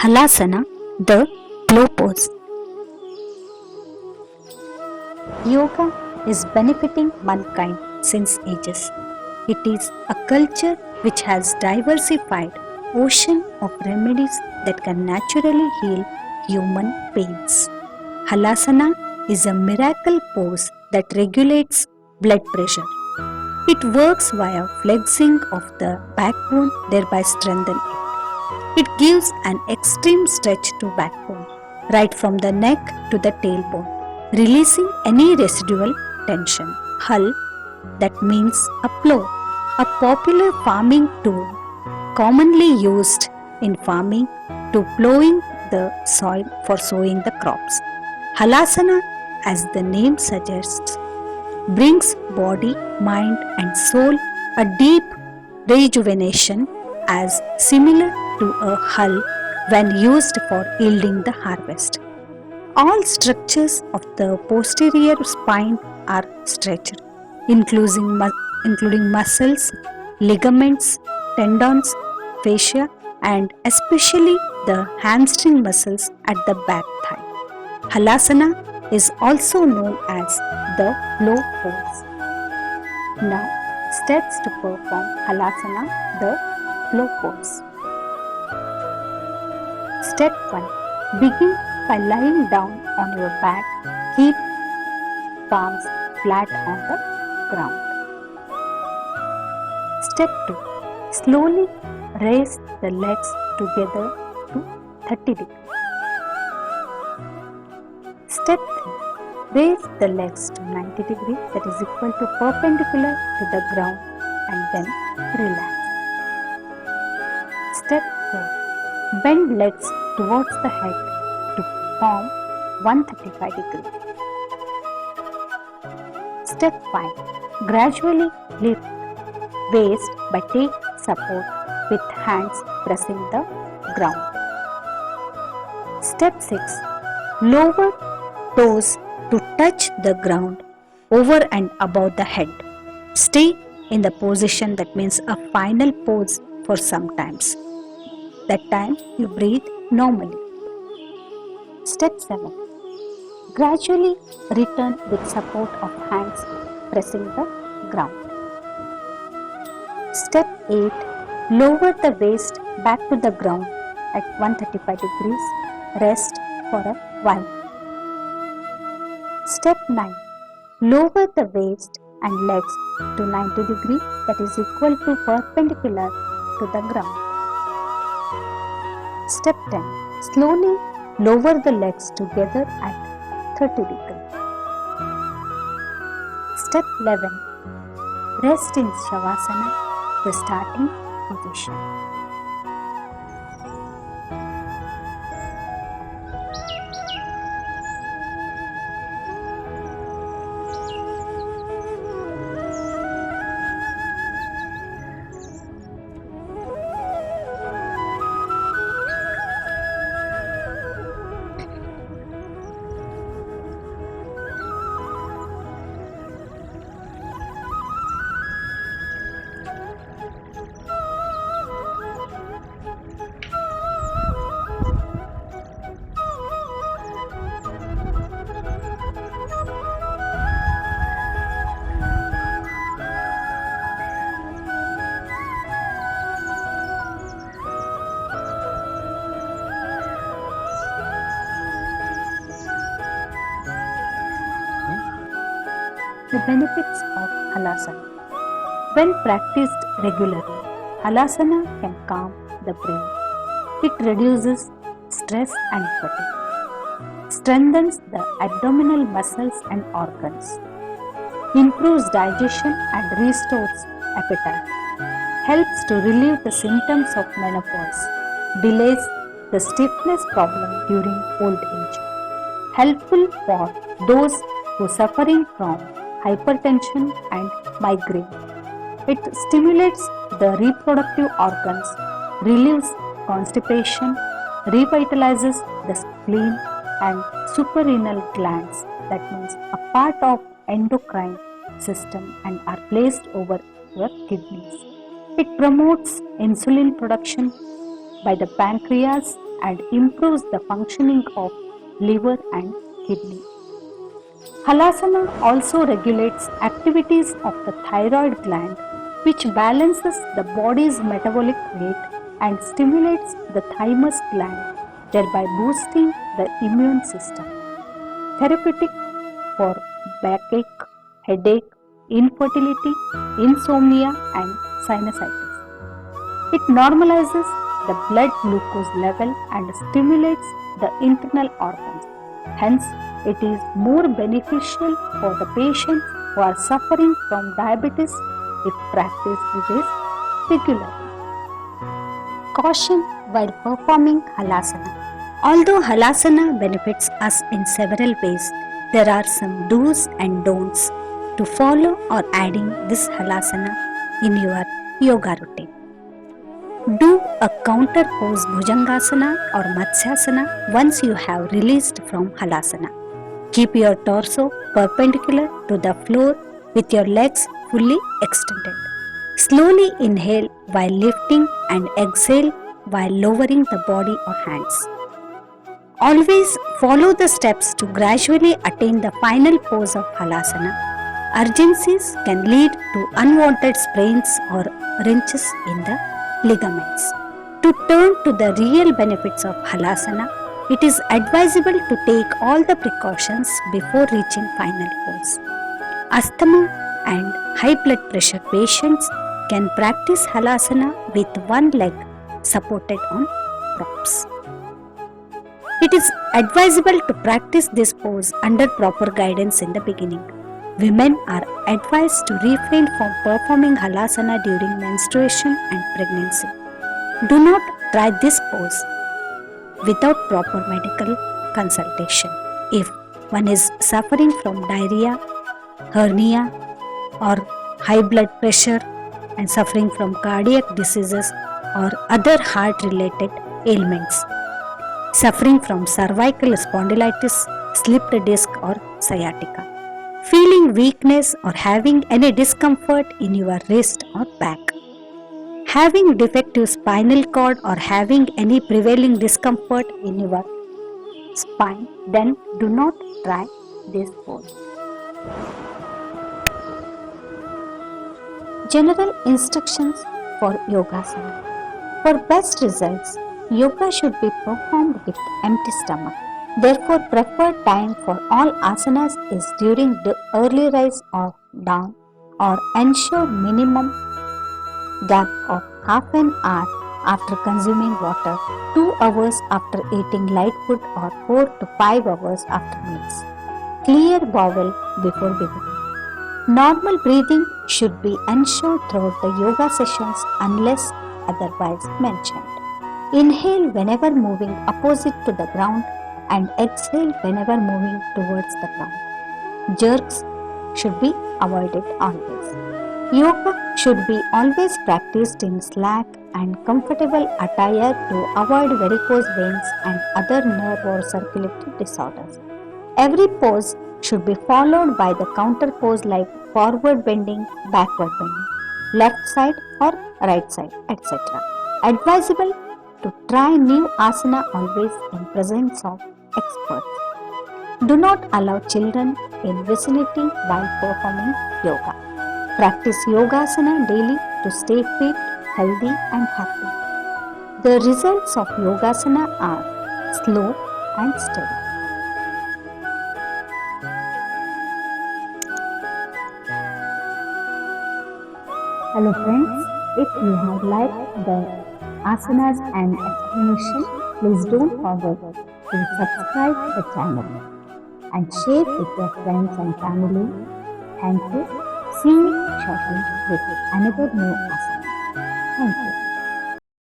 Halasana, the flow pose. Yoga is benefiting mankind since ages. It is a culture which has diversified ocean of remedies that can naturally heal human pains. Halasana is a miracle pose that regulates blood pressure. It works via flexing of the backbone, thereby strengthening it. It gives an extreme stretch to backbone, right from the neck to the tailbone, releasing any residual tension. Hull, that means a plow, a popular farming tool commonly used in farming to plowing the soil for sowing the crops. Halasana, as the name suggests, brings body, mind, and soul a deep rejuvenation as similar to a hull when used for yielding the harvest. All structures of the posterior spine are stretched, including muscles, ligaments, tendons, fascia, and especially the hamstring muscles at the back thigh. Halasana is also known as the flow pose. Now, steps to perform Halasana, the flow pose. Step 1. Begin by lying down on your back. Keep palms flat on the ground. Step 2. Slowly raise the legs together to 30 degrees. Step 3. Raise the legs to 90 degrees, that is equal to perpendicular to the ground, and then relax. Step 4. Bend legs towards the head to form 135 degrees. Step 5. Gradually lift waist by take support with hands pressing the ground. Step 6. Lower toes to touch the ground over and above the head. Stay in the position, that means a final pose, for some times. That time you breathe normally. Step 7. Gradually return with support of hands pressing the ground. Step 8. Lower the waist back to the ground at 135 degrees. Rest for a while. Step 9. Lower the waist and legs to 90 degrees, that is equal to perpendicular to the ground. Step 10. Slowly lower the legs together at 30 degrees. Step 11. Rest in Shavasana, the starting position. The benefits of Halasana. When practiced regularly, Halasana can calm the brain. It reduces stress and fatigue, strengthens the abdominal muscles and organs, improves digestion and restores appetite, helps to relieve the symptoms of menopause, delays the stiffness problem during old age, helpful for those who are suffering from hypertension and migraine. It stimulates the reproductive organs, relieves constipation, revitalizes the spleen and suprarenal glands, that means a part of endocrine system, and are placed over your kidneys. It promotes insulin production by the pancreas and improves the functioning of liver and kidney. Halasana also regulates activities of the thyroid gland, which balances the body's metabolic rate and stimulates the thymus gland, thereby boosting the immune system. Therapeutic for backache, headache, infertility, insomnia, and sinusitis. It normalizes the blood glucose level and stimulates the internal organs. Hence, it is more beneficial for the patients who are suffering from diabetes if practiced this regularly. Caution while performing halasana. Although halasana benefits us in several ways, there are some do's and don'ts to follow or adding this halasana in your yoga routine. Do a counter pose Bhujangasana or Matsyasana once you have released from halasana. Keep your torso perpendicular to the floor with your legs fully extended. Slowly inhale while lifting and exhale while lowering the body or hands. Always follow the steps to gradually attain the final pose of halasana. Urgencies can lead to unwanted sprains or wrenches in the ligaments. To turn to the real benefits of halasana, it is advisable to take all the precautions before reaching final pose. Asthma and high blood pressure patients can practice halasana with one leg supported on props. It is advisable to practice this pose under proper guidance in the beginning. Women are advised to refrain from performing halasana during menstruation and pregnancy. Do not try this pose without proper medical consultation. If one is suffering from diarrhea, hernia, or high blood pressure and suffering from cardiac diseases or other heart related ailments, suffering from cervical spondylitis, slipped disc, or sciatica, feeling weakness or having any discomfort in your wrist or back, having defective spinal cord or having any prevailing discomfort in your spine, then do not try this pose. General instructions for Yogasana. For best results, yoga should be performed with empty stomach. Therefore, preferred time for all asanas is during the early rise or dawn, or ensure minimum gap of half an hour after consuming water, 2 hours after eating light food, or 4 to 5 hours after meals. Clear bowel before beginning. Normal breathing should be ensured throughout the yoga sessions unless otherwise mentioned. Inhale whenever moving opposite to the ground and exhale whenever moving towards the ground. Jerks should be avoided always. Yoga should be always practiced in slack and comfortable attire to avoid varicose veins and other nerve or circulatory disorders. Every pose should be followed by the counter pose like forward bending, backward bending, left side or right side, etc. Advisable to try new asana always in presence of experts. Do not allow children in vicinity while performing yoga. Practice yogasana daily to stay fit, healthy and happy. The results of yogasana are slow and steady. Hello friends, if you have liked the asanas and explanation, please don't forget to subscribe the channel and share with your friends and family. Thank you. See you shortly with another new asana. Thank you.